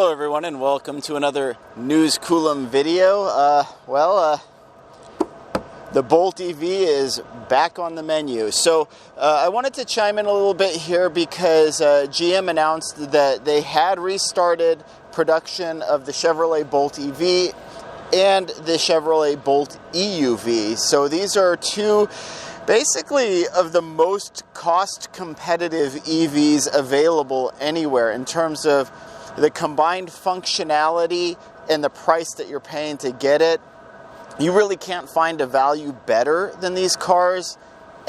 Hello everyone and welcome to another News Coolum video. The Bolt EV is back on the menu. So I wanted to chime in a little bit here because GM announced that they had restarted production of the Chevrolet Bolt EV and the Chevrolet Bolt EUV. So these are two basically of the most cost competitive EVs available anywhere in terms of the combined functionality and the price that you're paying to get it. You really can't find a value better than these cars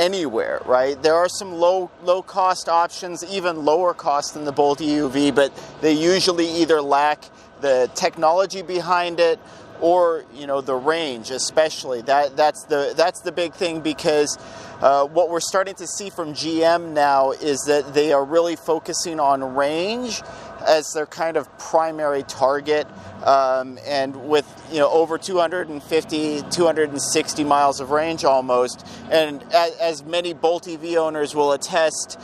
anywhere, right? There are some low cost options, even lower cost than the Bolt EUV, but they usually either lack the technology behind it or, you know, the range especially. That's the big thing, because what we're starting to see from GM now is that they are really focusing on range as their kind of primary target, and with, you know, over 250, 260 miles of range almost. And as many Bolt EV owners will attest,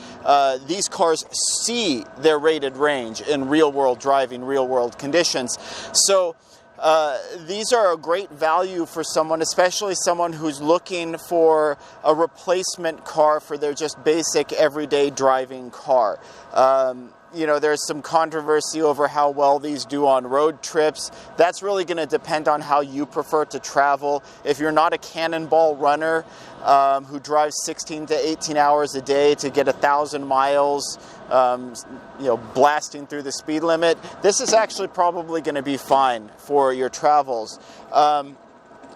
these cars see their rated range in real-world driving, real-world conditions. So these are a great value for someone, especially someone who's looking for a replacement car for their just basic everyday driving car. You know, there's some controversy over how well these do on road trips. That's really going to depend on how you prefer to travel. If you're not a cannonball runner who drives 16 to 18 hours a day to get 1,000 miles, you know, blasting through the speed limit, this is actually probably going to be fine for your travels.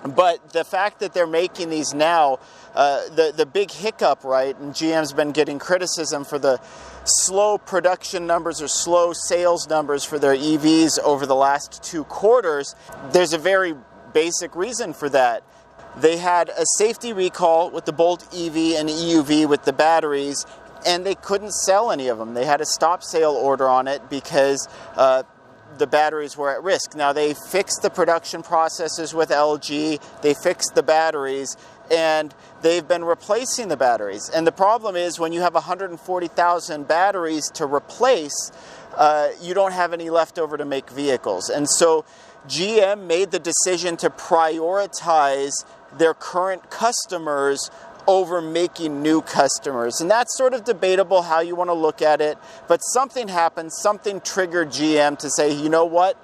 But the fact that they're making these now, the big hiccup, right, and GM's been getting criticism for the slow production numbers or slow sales numbers for their EVs over the last 2 quarters, there's a very basic reason for that. They had a safety recall with the Bolt EV and EUV with the batteries, and they couldn't sell any of them. They had a stop sale order on it because the batteries were at risk. Now, they fixed the production processes with LG, they fixed the batteries, and they've been replacing the batteries. And the problem is, when you have 140,000 batteries to replace, you don't have any left over to make vehicles. And so GM made the decision to prioritize their current customers over making new customers. And that's sort of debatable how you want to look at it, but something happened, something triggered GM to say, you know what,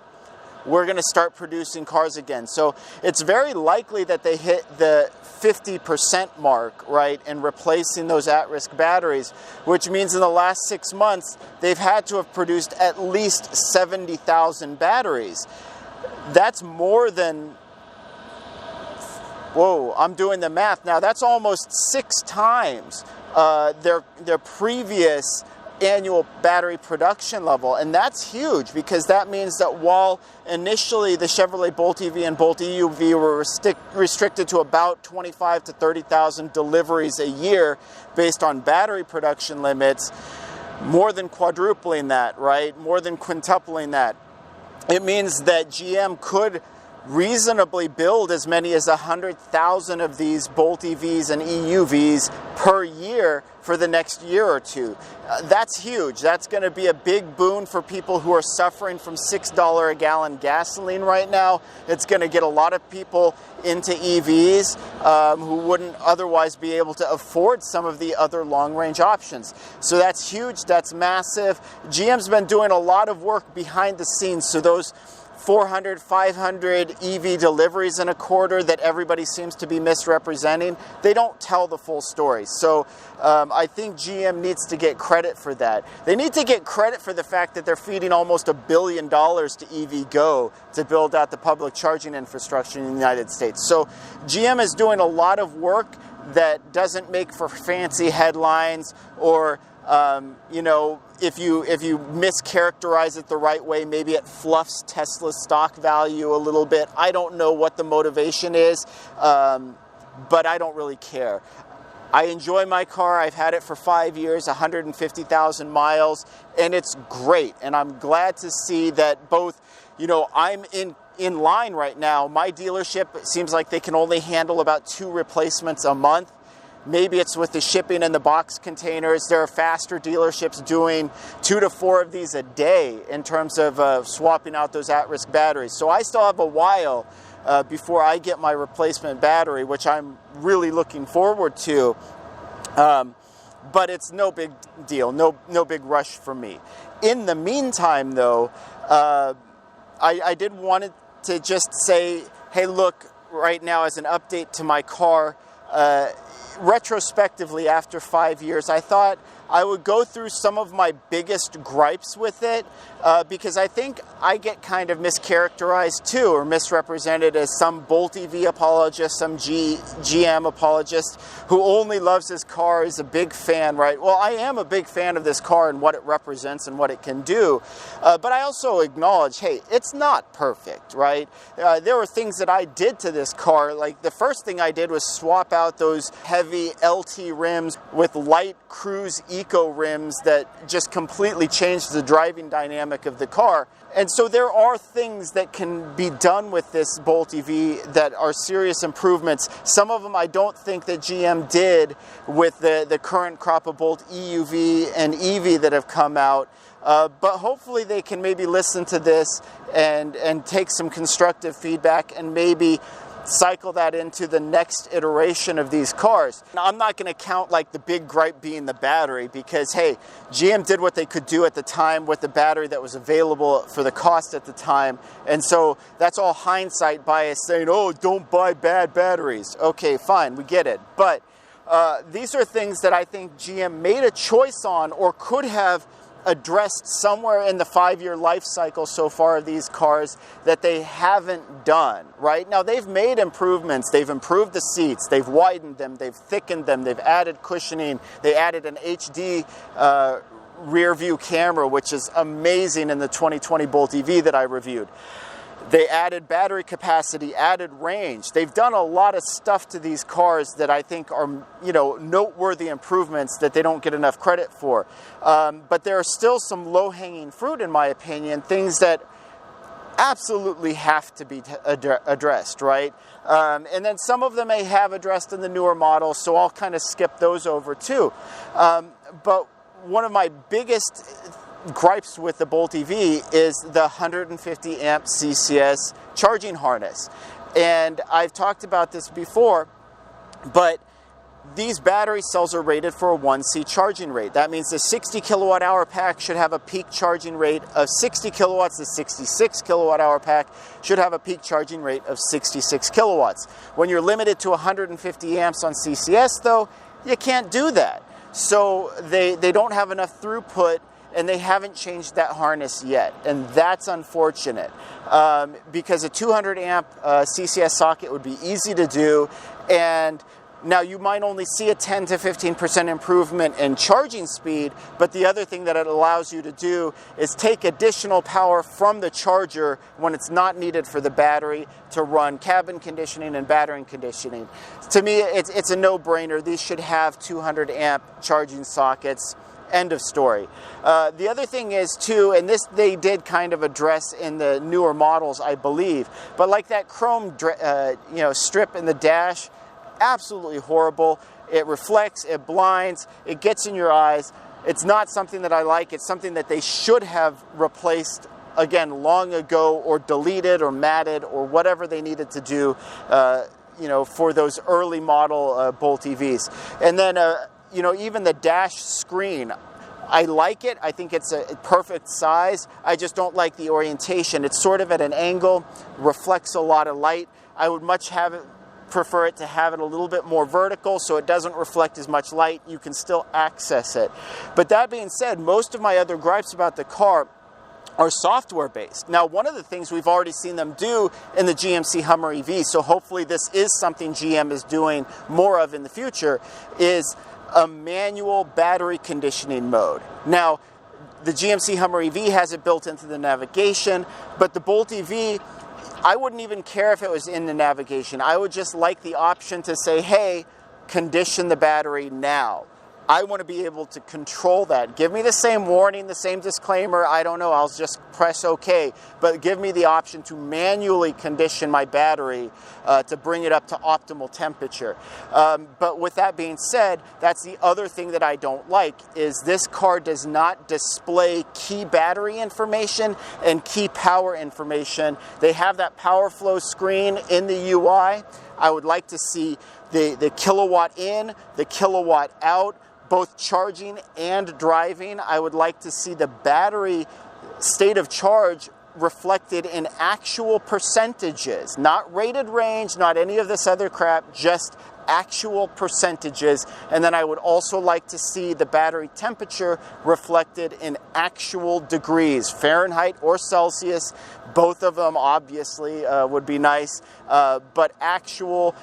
we're going to start producing cars again. So it's very likely that they hit the 50% mark, right, in replacing those at-risk batteries, which means in the last 6 months, they've had to have produced at least 70,000 batteries. That's more than, whoa, I'm doing the math now. That's almost 6 times their previous annual battery production level. And that's huge, because that means that while initially the Chevrolet Bolt EV and Bolt EUV were restricted to about 25 to 30,000 deliveries a year based on battery production limits, more than quadrupling that, right? More than quintupling that. It means that GM could reasonably build as many as 100,000 of these Bolt EVs and EUVs per year for the next year or two. That's huge. That's going to be a big boon for people who are suffering from $6 a gallon gasoline right now. It's going to get a lot of people into EVs who wouldn't otherwise be able to afford some of the other long-range options. So that's huge. That's massive. GM's been doing a lot of work behind the scenes, so those 400, 500 EV deliveries in a quarter that everybody seems to be misrepresenting, they don't tell the full story. So I think GM needs to get credit for that. They need to get credit for the fact that they're feeding almost $1 billion to EVgo to build out the public charging infrastructure in the United States. So GM is doing a lot of work that doesn't make for fancy headlines, or you know, if you mischaracterize it the right way, maybe it fluffs Tesla's stock value a little bit. I don't know what the motivation is, but I don't really care. I enjoy my car. I've had it for 5 years, 150,000 miles, and it's great. And I'm glad to see that both, you know, I'm in line right now. My dealership, it seems like they can only handle about 2 replacements a month. Maybe it's with the shipping and the box containers. There are faster dealerships doing 2 to 4 of these a day in terms of swapping out those at-risk batteries. So I still have a while before I get my replacement battery, which I'm really looking forward to. But it's no big deal, no big rush for me. In the meantime, though, I did want to just say, hey, look, right now as an update to my car, retrospectively after 5 years, I thought I would go through some of my biggest gripes with it because I think I get kind of mischaracterized too, or misrepresented as some Bolt EV apologist, some GM apologist who only loves his car, is a big fan, right? Well, I am a big fan of this car and what it represents and what it can do, but I also acknowledge, hey, it's not perfect, right? There were things that I did to this car. Like the first thing I did was swap out those heavy LT rims with light cruise eco rims that just completely changed the driving dynamic of the car. And so there are things that can be done with this Bolt EV that are serious improvements. Some of them I don't think that GM did with the current crop of Bolt EUV and EV that have come out. But hopefully they can maybe listen to this and take some constructive feedback and maybe cycle that into the next iteration of these cars. Now, I'm not going to count like the big gripe being the battery because, hey, GM did what they could do at the time with the battery that was available for the cost at the time. And so that's all hindsight bias saying, oh, don't buy bad batteries. Okay, fine, we get it. But these are things that I think GM made a choice on or could have addressed somewhere in the 5-year life cycle so far of these cars that they haven't done, right? Now, they've made improvements. They've improved the seats. They've widened them. They've thickened them. They've added cushioning. They added an HD rear view camera, which is amazing in the 2020 Bolt EV that I reviewed. They added battery capacity, added range. They've done a lot of stuff to these cars that I think are, noteworthy improvements that they don't get enough credit for. But there are still some low-hanging fruit, in my opinion, things that absolutely have to be addressed, right? And then some of them may have addressed in the newer models, so I'll kind of skip those over too. But one of my biggest gripes with the Bolt EV is the 150 amp CCS charging harness. And I've talked about this before, but these battery cells are rated for a 1C charging rate. That means the 60 kilowatt hour pack should have a peak charging rate of 60 kilowatts. The 66 kilowatt hour pack should have a peak charging rate of 66 kilowatts. When you're limited to 150 amps on CCS though, you can't do that. So they don't have enough throughput, and they haven't changed that harness yet, and that's unfortunate because a 200 amp CCS socket would be easy to do, and now you might only see a 10 to 15% improvement in charging speed, but the other thing that it allows you to do is take additional power from the charger when it's not needed for the battery to run cabin conditioning and battery conditioning. To me, it's a no-brainer. These should have 200 amp charging sockets. End of story. The other thing is too, and this they did kind of address in the newer models, I believe, but like that chrome strip in the dash, absolutely horrible. It reflects, it blinds, it gets in your eyes. It's not something that I like. It's something that they should have replaced again long ago, or deleted or matted or whatever they needed to do for those early model Bolt EVs. And then even the dash screen, I like it. I think it's a perfect size. I just don't like the orientation. It's sort of at an angle, reflects a lot of light. I would prefer it to have it a little bit more vertical so it doesn't reflect as much light. You can still access it. But that being said, most of my other gripes about the car are software based. Now, one of the things we've already seen them do in the GMC Hummer EV, so hopefully this is something GM is doing more of in the future, is a manual battery conditioning mode. Now, the GMC Hummer EV has it built into the navigation, but the Bolt EV, I wouldn't even care if it was in the navigation. I would just like the option to say, hey, condition the battery now. I want to be able to control that. Give me the same warning, the same disclaimer, I don't know, I'll just press OK. But give me the option to manually condition my battery to bring it up to optimal temperature. But with that being said, that's the other thing that I don't like, is this car does not display key battery information and key power information. They have that power flow screen in the UI. I would like to see the kilowatt in, the kilowatt out, both charging and driving. I would like to see the battery state of charge reflected in actual percentages, not rated range, not any of this other crap, just actual percentages. And then I would also like to see the battery temperature reflected in actual degrees, Fahrenheit or Celsius. Both of them obviously would be nice, but actual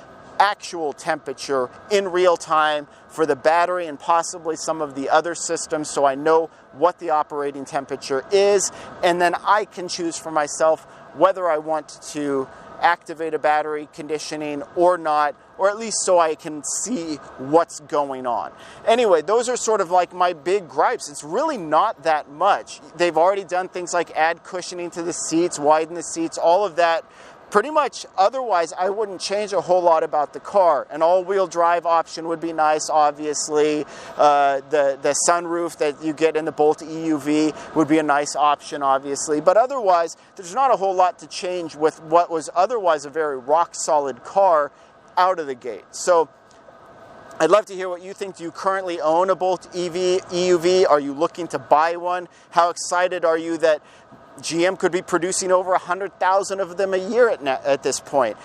temperature in real time for the battery and possibly some of the other systems, so I know what the operating temperature is, and then I can choose for myself whether I want to activate a battery conditioning or not, or at least so I can see what's going on. Anyway, those are sort of like my big gripes. It's really not that much. They've already done things like add cushioning to the seats, widen the seats, all of that. Pretty much, otherwise, I wouldn't change a whole lot about the car. An all-wheel drive option would be nice, obviously. The sunroof that you get in the Bolt EUV would be a nice option, obviously. But otherwise, there's not a whole lot to change with what was otherwise a very rock-solid car out of the gate. So I'd love to hear what you think. Do you currently own a Bolt EUV? Are you looking to buy one? How excited are you that GM could be producing over 100,000 of them a year at this point?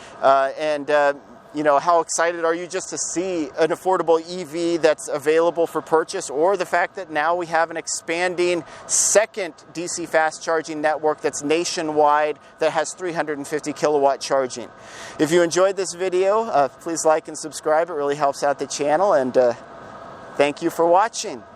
You know, how excited are you just to see an affordable EV that's available for purchase, or the fact that now we have an expanding second DC fast charging network that's nationwide that has 350 kilowatt charging? If you enjoyed this video, please like and subscribe. It really helps out the channel, and thank you for watching.